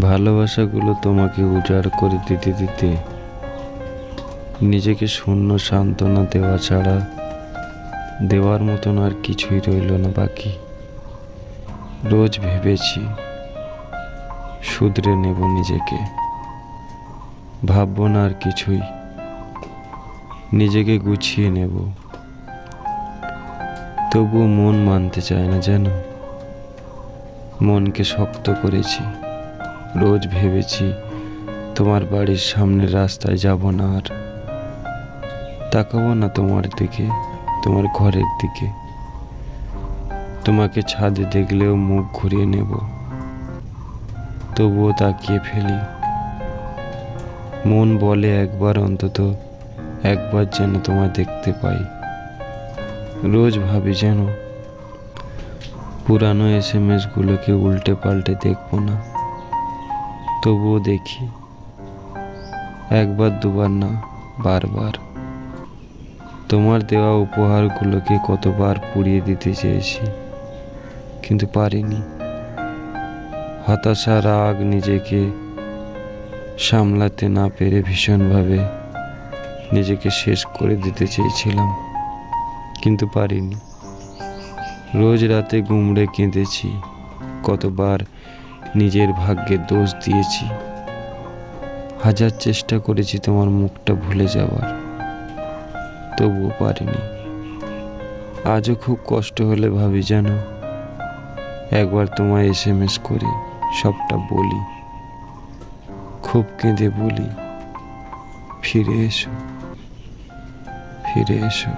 ভালোবাসাগুলো তোমাকে উজাড় করে দিতে দিতে নিজেকে শূন্য সান্ত্বনা দেওয়া ছাড়া দেওয়ার মতন আর কিছুই রইল না বাকি। রোজ ভেবেছি শুধরে নেব নিজেকে, ভাববো না আর কিছুই, নিজেকে গুছিয়ে নেব। তবুও মন মানতে চায় না যেন। মনকে শক্ত করেছি, রোজ ভেবেছি তোমার বাড়ির সামনের রাস্তায় যাব না আর, তাকাবো না তোমার দিকে, তোমার ঘরের দিকে। তোমাকে ছাদে দেখলেও মুখ ঘুরিয়ে নেব, তবুও তাকিয়ে ফেলি। মন বলে একবার অন্তত একবার যেন তোমায় দেখতে পাই। রোজ ভাবি যেন পুরানো SMS গুলোকে উল্টে পাল্টে দেখবো না, তবুও দেখি। একবার দুবার না, বারবার। তোমার দেওয়া উপহারগুলোকে কতবার পুড়িয়ে দিতে চেয়েছি, কিন্তু পারিনি। হতাশা, রাগ, নিজেকে সামলাতে না পেরে ভীষণভাবে নিজেকে শেষ করে দিতে চেয়েছিলাম, কিন্তু পারিনি। রোজ রাতে গুমড়ে কেঁদেছি, কতবার নিজের ভাগ্যের দোষ দিয়েছি। হাজার চেষ্টা করেছি তোমার মুখটা ভুলে যাওয়ার, তবুও পারিনি। আজও খুব কষ্ট হলে ভাবি যেন একবার তোমায় SMS করে সবটা বলি, খুব কেঁদে বলি, ফিরে এসো, ফিরে এসো।